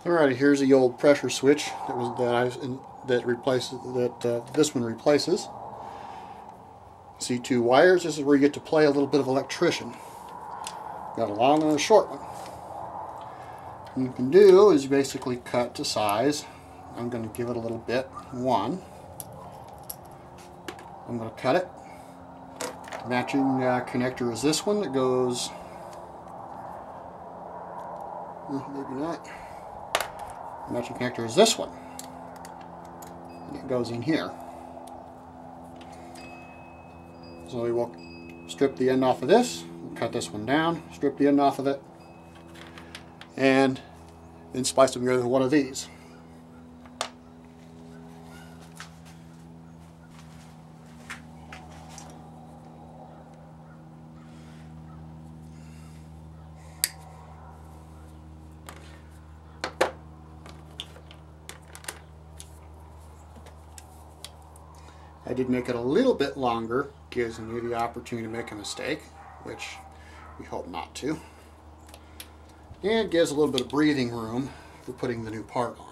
Alrighty, here's the old pressure switch this one replaces. See two wires. This is where you get to play a little bit of electrician. Got a long and a short one. What you can do is you basically cut to size. I'm going to give it a little bit. One. I'm going to cut it. Matching connector is this one that goes. Maybe not. Matching connector is this one. And it goes in here. So we will strip the end off of this, cut this one down, strip the end off of it, and then splice them together with one of these. I did make it a little bit longer, gives me the opportunity to make a mistake, which we hope not to. And gives a little bit of breathing room for putting the new part on.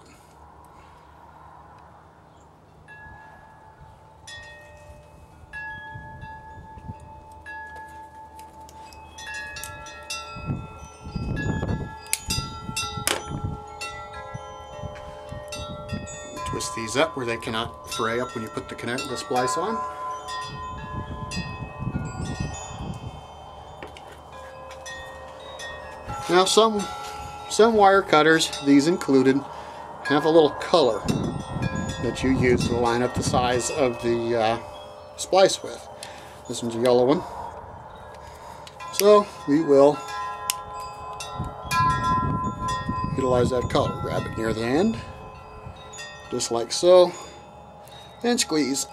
Twist these up where they cannot fray up when you put the splice on. Now some wire cutters, these included, have a little color that you use to line up the size of the splice with. This one's a yellow one. So we will utilize that color. Grab it near the end, just like so, and squeeze.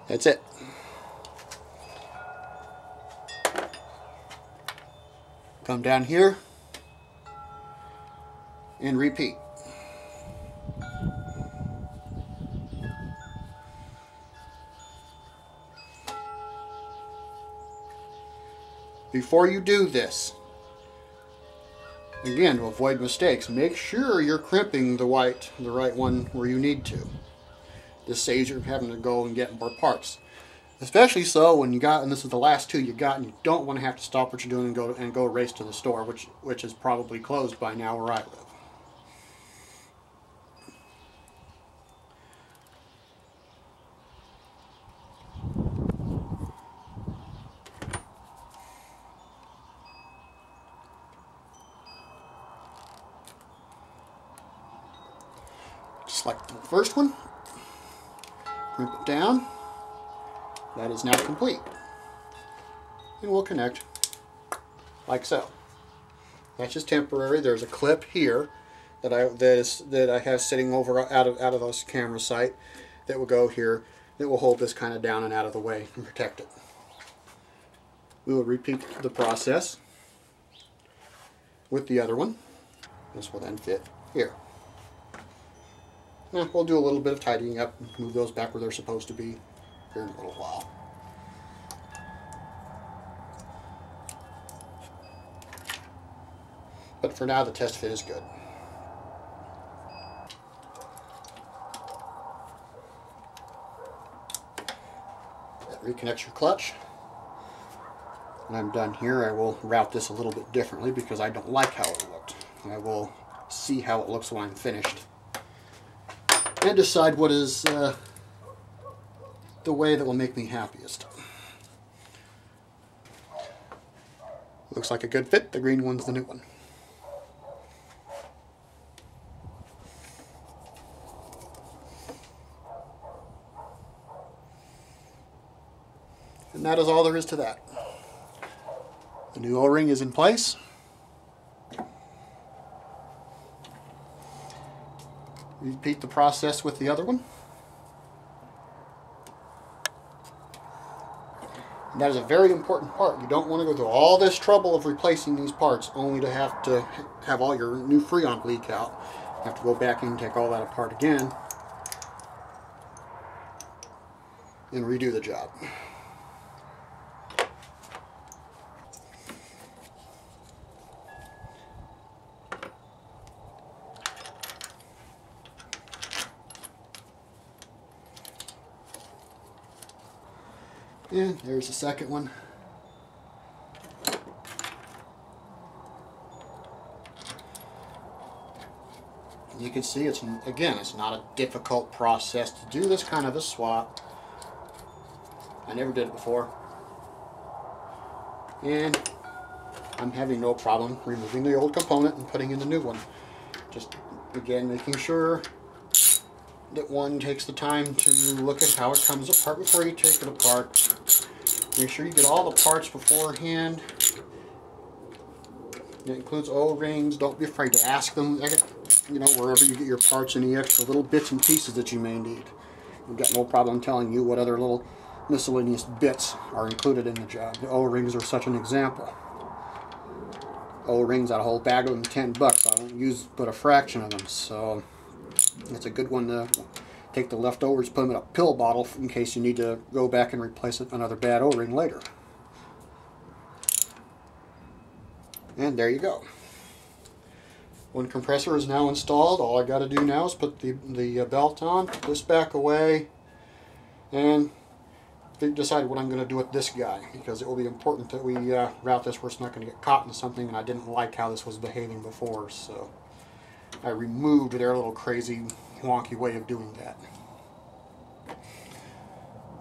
That's it. Come down here and repeat. Before you do this, again, to avoid mistakes, make sure you're crimping the right one where you need to. This saves you having to go and get more parts. Especially so when and this is the last two you got, and you don't want to have to stop what you're doing and go race to the store, which is probably closed by now where I live. Just like the first one, crimp it down. That is now complete. And we'll connect like so. That's just temporary. There's a clip here that I have sitting over out of this camera sight that will go here, that will hold this kind of down and out of the way and protect it. We will repeat the process with the other one. This will then fit here. Now we'll do a little bit of tidying up and move those back where they're supposed to be here in a little while. But for now, the test fit is good. That reconnects your clutch. When I'm done here, I will route this a little bit differently because I don't like how it looked. I will see how it looks when I'm finished and decide what is the way that will make me happiest. Looks like a good fit. The green one's the new one. And that is all there is to that. The new O-ring is in place. Repeat the process with the other one. And that is a very important part. You don't want to go through all this trouble of replacing these parts only to have all your new Freon leak out. You have to go back in and take all that apart again and redo the job. And there's the second one. You can see it's not a difficult process to do this kind of a swap. I never did it before. And I'm having no problem removing the old component and putting in the new one. Just, again, making sure that one takes the time to look at how it comes apart before you take it apart. Make sure you get all the parts beforehand. It includes O-rings. Don't be afraid to ask them, you know, wherever you get your parts, any extra little bits and pieces that you may need. We've got no problem telling you what other little miscellaneous bits are included in the job. The O-rings are such an example. O-rings, out a whole bag of them, $10. I don't use but a fraction of them, so it's a good one to take the leftovers, put them in a pill bottle in case you need to go back and replace another bad O-ring later. And there you go. One compressor is now installed. All I got to do now is put the belt on, put this back away, and decide what I'm going to do with this guy, because it will be important that we route this where it's not going to get caught in something, and I didn't like how this was behaving before, so I removed their little crazy wonky way of doing that.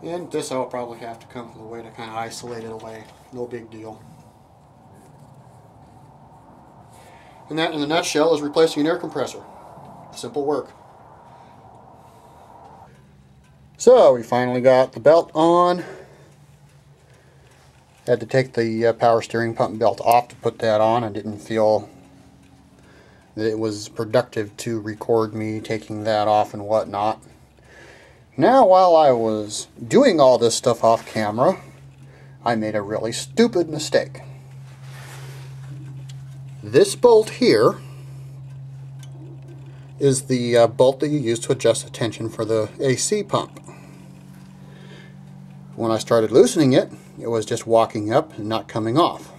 And this I'll probably have to come up with a way to kind of isolate it away. No big deal. And that, in a nutshell, is replacing an air compressor. Simple work. So we finally got the belt on. Had to take the power steering pump belt off to put that on. I didn't feel that it was productive to record me taking that off and whatnot. Now, while I was doing all this stuff off camera, I made a really stupid mistake. This bolt here is the bolt that you use to adjust the tension for the AC pump. When I started loosening it, it was just walking up and not coming off.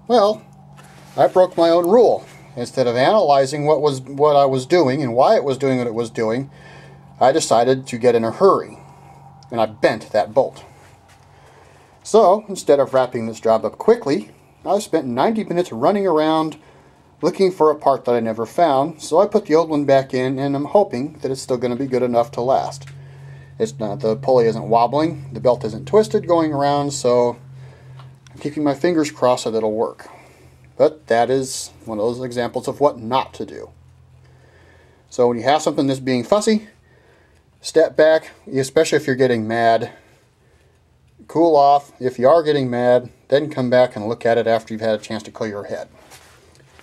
Well, I broke my own rule. Instead of analyzing what I was doing and why it was doing what it was doing, I decided to get in a hurry, and I bent that bolt. So, instead of wrapping this job up quickly, I spent 90 minutes running around looking for a part that I never found, so I put the old one back in, and I'm hoping that it's still going to be good enough to last. It's not, the pulley isn't wobbling, the belt isn't twisted going around, so I'm keeping my fingers crossed that it'll work. But that is one of those examples of what not to do. So when you have something that's being fussy, step back, especially if you're getting mad. Cool off. If you are getting mad, then come back and look at it after you've had a chance to clear your head.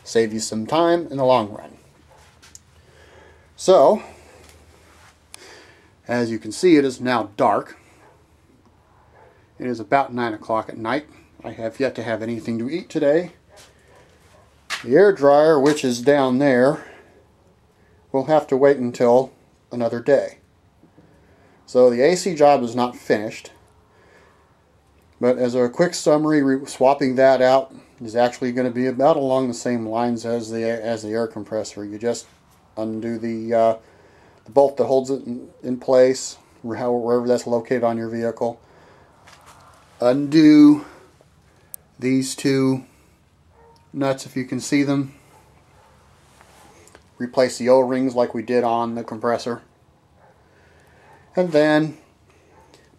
Save you some time in the long run. So, as you can see, it is now dark. It is about 9 o'clock at night. I have yet to have anything to eat today. The air dryer, which is down there, will have to wait until another day. So the AC job is not finished. But as a quick summary, swapping that out is actually going to be about along the same lines as the air compressor. You just undo the bolt that holds it in place, wherever that's located on your vehicle. Undo these two nuts if you can see them. Replace the O-rings like we did on the compressor. And then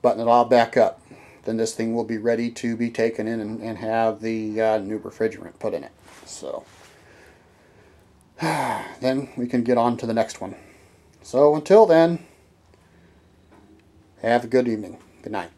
button it all back up. Then this thing will be ready to be taken in and have the new refrigerant put in it. So then we can get on to the next one. So until then, have a good evening. Good night.